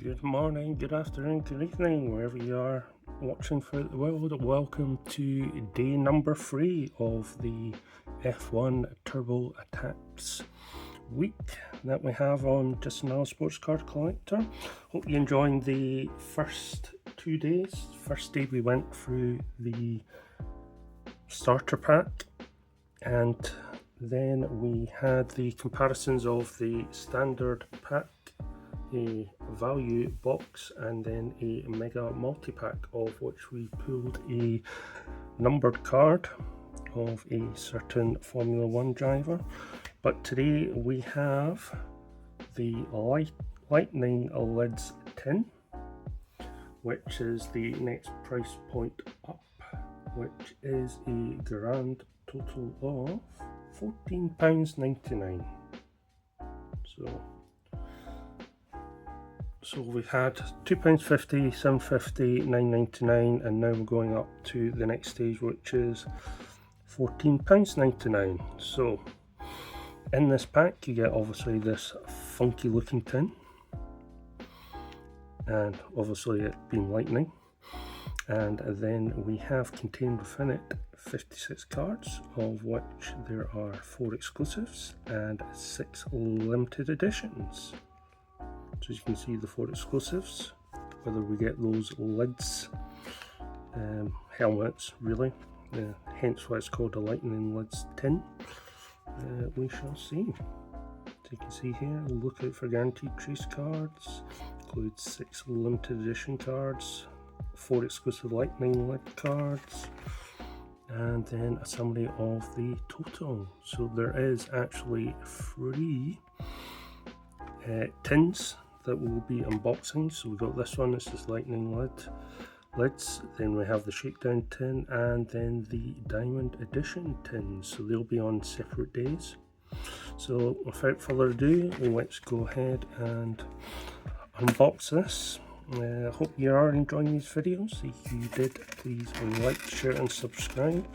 Good morning, good afternoon, good evening, wherever you are watching throughout the world. Welcome to day number 3 of the F1 Turbo Attax week that we have on Just Another Sports Card Collector. Hope you're enjoying the first 2 days. First day we went through the starter pack, and then we had the comparisons of the standard pack, a value box, and then a mega multi-pack, of which we pulled a numbered card of a certain Formula 1 driver. But today we have the Lightning Lids tin, which is the next price point up, which is a grand total of £14.99. So we've had £2.50, £7.50, £9.99, and now we're going up to the next stage, which is £14.99. So in this pack you get obviously this funky looking tin, and obviously it being Lightning, and then we have contained within it 56 cards, of which there are 4 exclusives and 6 limited editions. So as you can see, the 4 exclusives, whether we get those lids, helmets really, hence why it's called a Lightning Lids tin, we shall see. So you can see here, look out for guaranteed trace cards, includes 6 limited edition cards, 4 exclusive Lightning lid cards, and then a summary of the total. So there is actually 3 tins that we'll be unboxing. So we've got this one, this is Lightning lids, then we have the shakedown tin, and then the diamond edition tins, so they'll be on separate days. So without further ado, let's go ahead and unbox this. I hope you are enjoying these videos. If you did, please like, share and subscribe.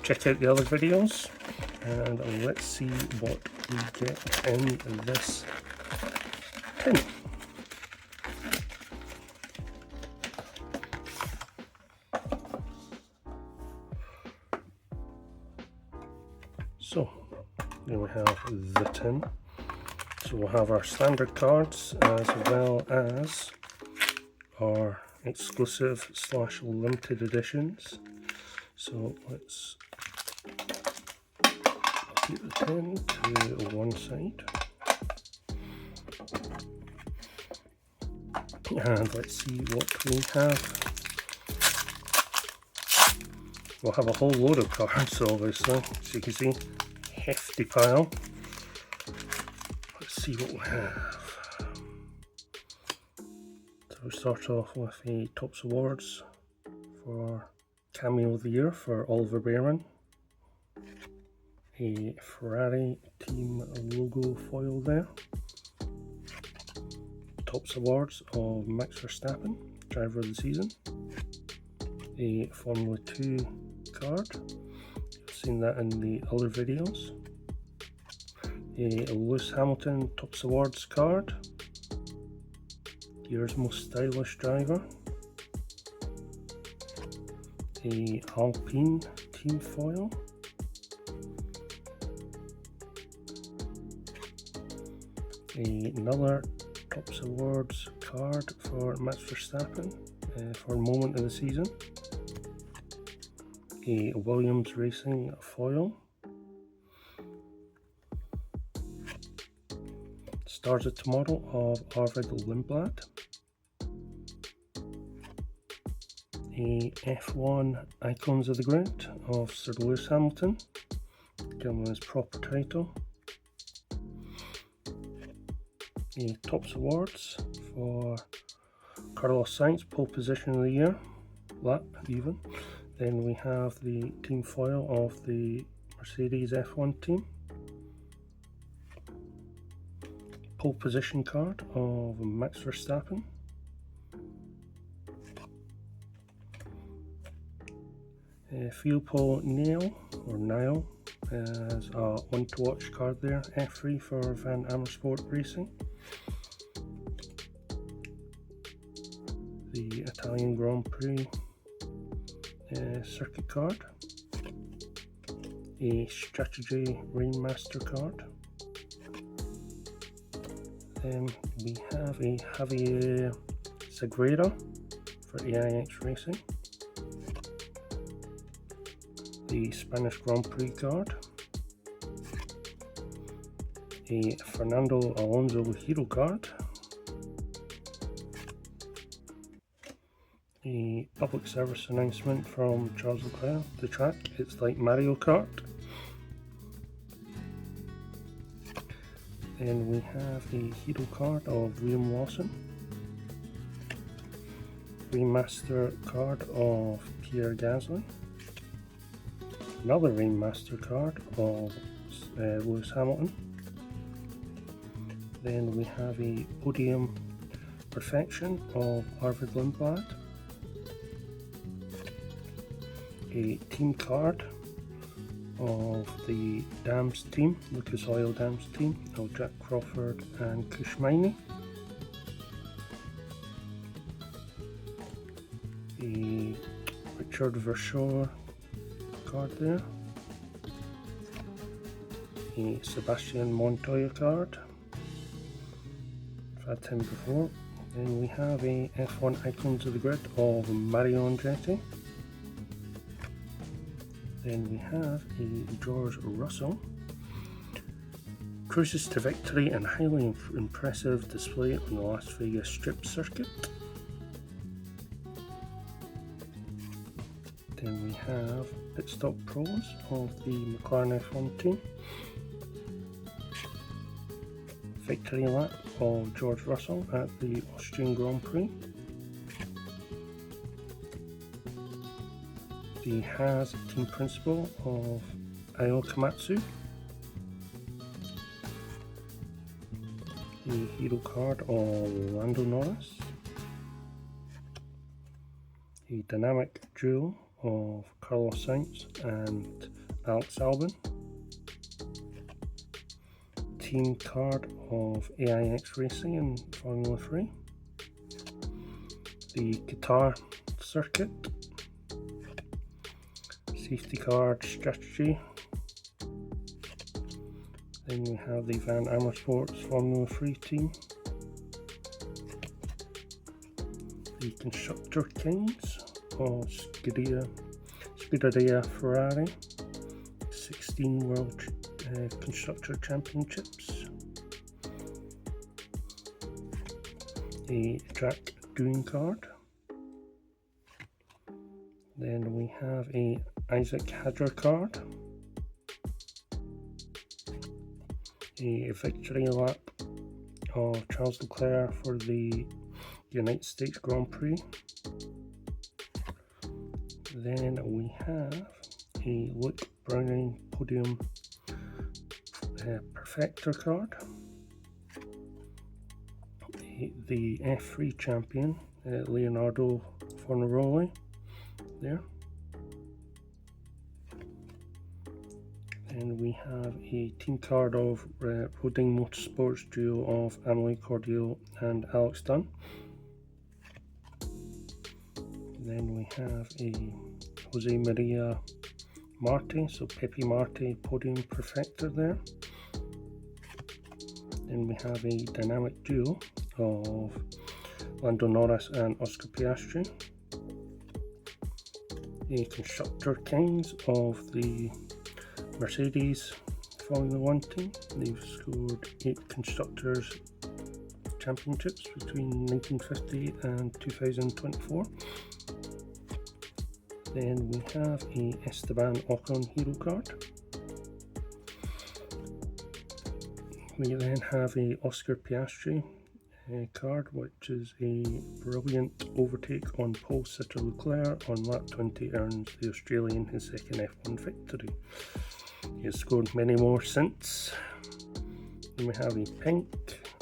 Check out the other videos, and let's see what we get in this tin. So there we have the tin. So we'll have our standard cards as well as our exclusive / limited editions. So let's keep the tin to one side, and let's see what we have. We'll have a whole load of cards, obviously, so you can see, hefty pile. Let's see what we have. So we start off with a Topps Awards for Cameo of the Year for Oliver Behrman, a Ferrari team logo foil there, Topps Awards of Max Verstappen, Driver of the Season, a Formula 2 card, you've seen that in the other videos, a Lewis Hamilton Topps Awards card, Year's Most Stylish Driver, a Alpine team foil, another Topps Awards card for Max Verstappen for Moment of the Season, a Williams Racing foil, Stars of Tomorrow of Arvid Lindblad, a F1 Icons of the Grid of Sir Lewis Hamilton, given his proper title, a Topps Awards for Carlos Sainz, Pole Position of the Year, lap even. Then we have the team foil of the Mercedes F1 team, Pole Position card of Max Verstappen, Philpo Nile as a one to watch card there, F3 for Van Amersfoort Racing, Italian Grand Prix circuit card, a Strategy Rainmaster card. Then we have a Javier Segura for AIX Racing, the Spanish Grand Prix card, a Fernando Alonso Hero card, a public service announcement from Charles Leclerc, the track, it's like Mario Kart. Then we have a hero card of Liam Lawson, remaster card of Pierre Gasly, another remaster card of Lewis Hamilton. Then we have a podium perfection of Arvid Lundblad, a team card of the Dams team, Lucas Oil Dams team, of Jack Crawford and Kushmaini. A Richard Verschoor card there. A Sebastian Montoya card. I've had him before. Then we have a F1 Icons of the Grid of Mario Andretti. Then we have a George Russell, cruises to victory and highly impressive display on the Las Vegas Strip circuit. Then we have pit stop pros of the McLaren F1 team, victory lap of George Russell at the Austrian Grand Prix, the Haas team principal of Ayo Komatsu, the hero card of Lando Norris, a dynamic duel of Carlos Sainz and Alex Albon, team card of AIX Racing in Formula 3, the Qatar circuit, safety card strategy. Then we have the Van Amersfoort's Formula 3 team, the Constructor Kings of Scuderia Ferrari, 16 World Constructor Championships, a Jack Doohan card. Then we have a Isaac Hadjar card, a victory lap of Charles Leclerc for the United States Grand Prix. Then we have a Luke Browning podium perfector card, the F3 champion Leonardo Fornaroli there. And we have a team card of Roding Motorsports duo of Amelie Cordial and Alex Dunn. Then we have a Jose Maria Marti, so Pepe Marti podium perfector there. Then we have a dynamic duo of Lando Norris and Oscar Piastri. A Constructor Kings of the Mercedes Formula 1 team. They've scored 8 Constructors Championships between 1950 and 2024. Then we have a Esteban Ocon hero card. We then have a Oscar Piastri card, which is a brilliant overtake on Paul Leclerc on lap 20, earns the Australian his second F1 victory. He has scored many more since. Then we have a pink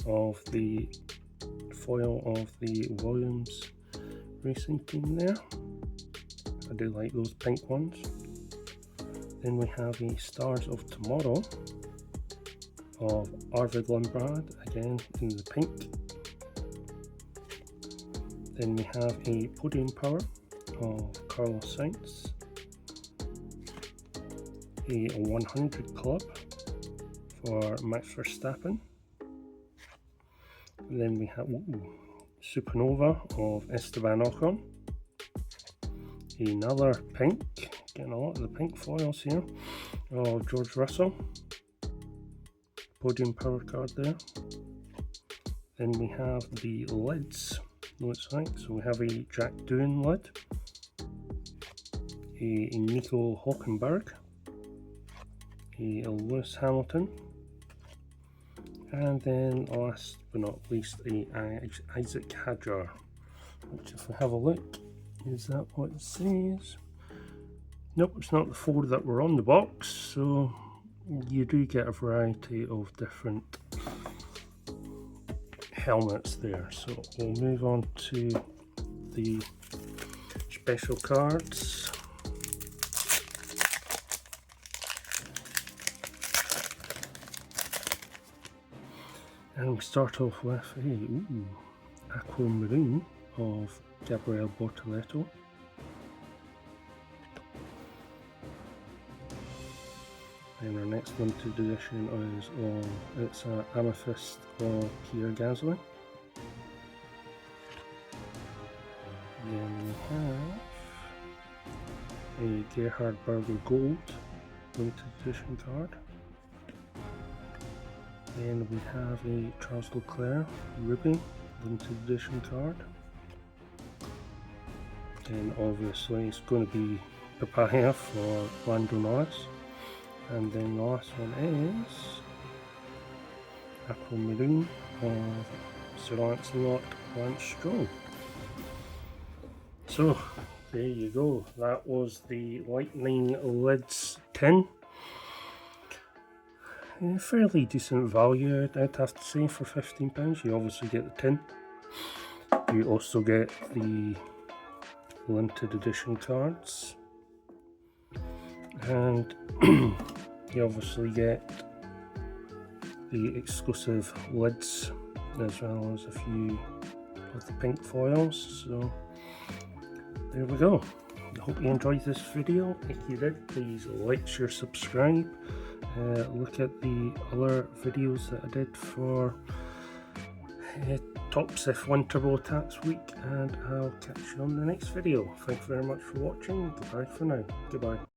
of the foil of the Williams racing team there. I do like those pink ones. Then we have a Stars of Tomorrow of Arvid Lundblad, again in the pink. Then we have a podium power of Carlos Sainz, a 100 club for Max Verstappen. And then we have Supernova of Esteban Ocon, another pink, getting a lot of the pink foils here, of George Russell, podium power card there. Then we have the lids, looks like, so we have a Jack Doohan lid, a Nico Hülkenberg, a Lewis Hamilton, and then last but not least a Isaac Hadjar, which if we have a look, is that what it says? Nope, it's not the 4 that were on the box, so you do get a variety of different helmets there. So we'll move on to the special cards. And we start off with a Aquamarine of Gabriel Bortoleto. And our next limited edition is it's an Amethyst of Pierre Gasly. Then we have a Gerhard Berger Gold limited edition card. Then we have a Charles Leclerc Ruby limited edition card. And obviously it's going to be Papaya for Lando Norris. And then the last one is Aquamarine of Sir Lancelot Lance Stroll. So there you go, that was the Lightning Lids tin. Fairly decent value, I'd have to say, for £15. You obviously get the tin. You also get the limited edition cards. And you obviously get the exclusive lids as well as a few of the pink foils. So there we go. I hope you enjoyed this video. If you did, please like, share, subscribe. Look at the other videos that I did for Topps F1 Turbo Attax week, and I'll catch you on the next video. Thank you very much for watching. Goodbye for now. Goodbye.